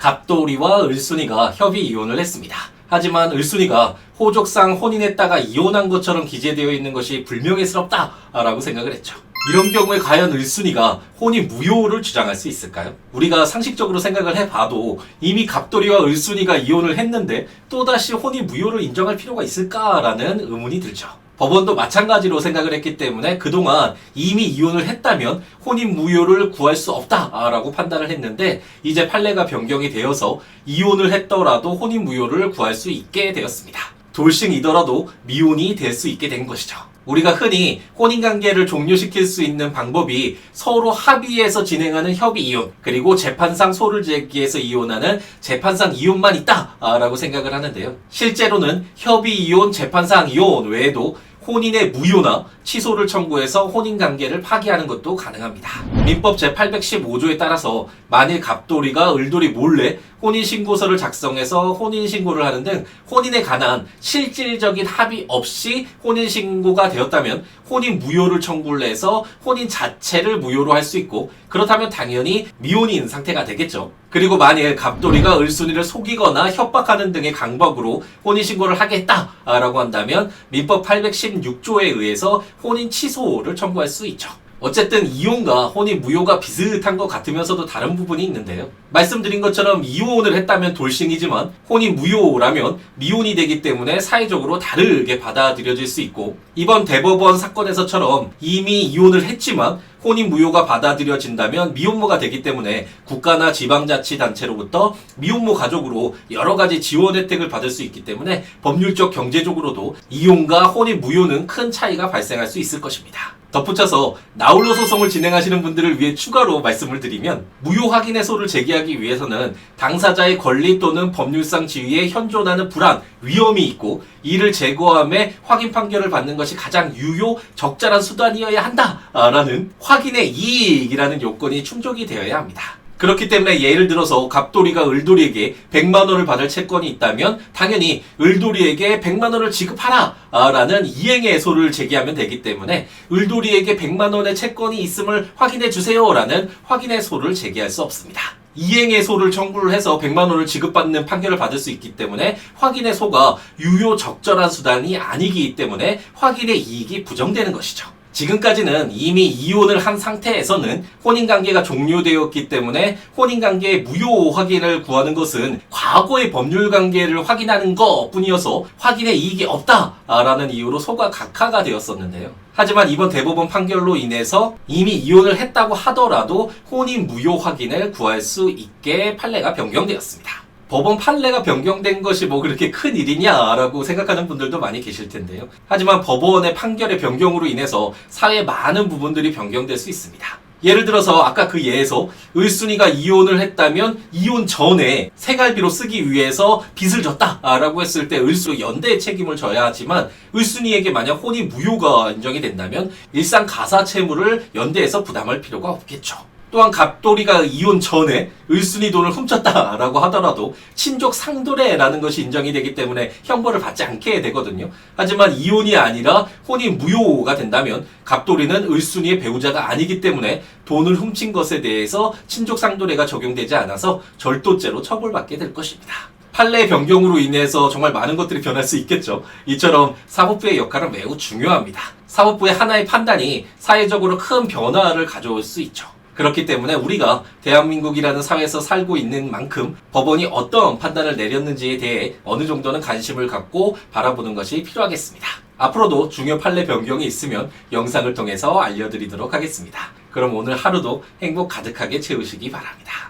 갑돌이와 을순이가 협의 이혼을 했습니다. 하지만 을순이가 호족상 혼인했다가 이혼한 것처럼 기재되어 있는 것이 불명예스럽다라고 생각을 했죠. 이런 경우에 과연 을순이가 혼인 무효를 주장할 수 있을까요? 우리가 상식적으로 생각을 해봐도 이미 갑돌이와 을순이가 이혼을 했는데 또다시 혼인 무효를 인정할 필요가 있을까라는 의문이 들죠. 법원도 마찬가지로 생각을 했기 때문에 그동안 이미 이혼을 했다면 혼인 무효를 구할 수 없다라고 판단을 했는데 이제 판례가 변경이 되어서 이혼을 했더라도 혼인 무효를 구할 수 있게 되었습니다. 돌싱이더라도 미혼이 될 수 있게 된 것이죠. 우리가 흔히 혼인관계를 종료시킬 수 있는 방법이 서로 합의해서 진행하는 협의 이혼, 그리고 재판상 소를 제기해서 이혼하는 재판상 이혼만 있다라고 생각을 하는데요. 실제로는 협의 이혼, 재판상 이혼 외에도 혼인의 무효나 취소를 청구해서 혼인관계를 파기하는 것도 가능합니다. 민법 제815조에 따라서 만일 갑돌이가 을돌이 몰래 혼인신고서를 작성해서 혼인신고를 하는 등 혼인에 관한 실질적인 합의 없이 혼인신고가 되었다면 혼인 무효를 청구를 해서 혼인 자체를 무효로 할 수 있고, 그렇다면 당연히 미혼인 상태가 되겠죠. 그리고 만일 갑돌이가 을순이를 속이거나 협박하는 등의 강박으로 혼인신고를 하겠다라고 한다면 민법 816조에 의해서 혼인 취소를 청구할 수 있죠. 어쨌든 이혼과 혼인 무효가 비슷한 것 같으면서도 다른 부분이 있는데요. 말씀드린 것처럼 이혼을 했다면 돌싱이지만 혼인 무효라면 미혼이 되기 때문에 사회적으로 다르게 받아들여질 수 있고, 이번 대법원 사건에서처럼 이미 이혼을 했지만 혼인 무효가 받아들여진다면 미혼모가 되기 때문에 국가나 지방자치단체로부터 미혼모 가족으로 여러 가지 지원 혜택을 받을 수 있기 때문에 법률적 경제적으로도 이혼과 혼인 무효는 큰 차이가 발생할 수 있을 것입니다. 덧붙여서 나홀로 소송을 진행하시는 분들을 위해 추가로 말씀을 드리면, 무효 확인해소를 제기하기 위해서는 당사자의 권리 또는 법률상 지위에 현존하는 불안, 위험이 있고 이를 제거함에 확인 판결을 받는 것이 가장 유효, 적절한 수단이어야 한다라는 확인의 이익이라는 요건이 충족이 되어야 합니다. 그렇기 때문에 예를 들어서 갑돌이가 을돌이에게 100만 원을 받을 채권이 있다면 당연히 을돌이에게 100만 원을 지급하라 라는 이행해소를 제기하면 되기 때문에 을돌이에게 100만 원의 채권이 있음을 확인해 주세요 라는 확인해소를 제기할 수 없습니다. 이행해소를 청구를 해서 100만 원을 지급받는 판결을 받을 수 있기 때문에 확인해소가 유효 적절한 수단이 아니기 때문에 확인의 이익이 부정되는 것이죠. 지금까지는 이미 이혼을 한 상태에서는 혼인관계가 종료되었기 때문에 혼인관계의 무효 확인을 구하는 것은 과거의 법률관계를 확인하는 것 뿐이어서 확인의 이익이 없다라는 이유로 소가 각하가 되었었는데요. 하지만 이번 대법원 판결로 인해서 이미 이혼을 했다고 하더라도 혼인 무효 확인을 구할 수 있게 판례가 변경되었습니다. 법원 판례가 변경된 것이 뭐 그렇게 큰 일이냐라고 생각하는 분들도 많이 계실 텐데요. 하지만 법원의 판결의 변경으로 인해서 사회의 많은 부분들이 변경될 수 있습니다. 예를 들어서 아까 그 예에서 을순이가 이혼을 했다면 이혼 전에 생활비로 쓰기 위해서 빚을 졌다라고 했을 때 을순이 연대의 책임을 져야 하지만, 을순이에게 만약 혼인 무효가 인정이 된다면 일상 가사 채무를 연대해서 부담할 필요가 없겠죠. 또한 갑돌이가 이혼 전에 을순이 돈을 훔쳤다라고 하더라도 친족 상도례라는 것이 인정이 되기 때문에 형벌을 받지 않게 되거든요. 하지만 이혼이 아니라 혼인 무효가 된다면 갑돌이는 을순이의 배우자가 아니기 때문에 돈을 훔친 것에 대해서 친족 상도례가 적용되지 않아서 절도죄로 처벌받게 될 것입니다. 판례 변경으로 인해서 정말 많은 것들이 변할 수 있겠죠. 이처럼 사법부의 역할은 매우 중요합니다. 사법부의 하나의 판단이 사회적으로 큰 변화를 가져올 수 있죠. 그렇기 때문에 우리가 대한민국이라는 사회에서 살고 있는 만큼 법원이 어떤 판단을 내렸는지에 대해 어느 정도는 관심을 갖고 바라보는 것이 필요하겠습니다. 앞으로도 중요 판례 변경이 있으면 영상을 통해서 알려드리도록 하겠습니다. 그럼 오늘 하루도 행복 가득하게 채우시기 바랍니다.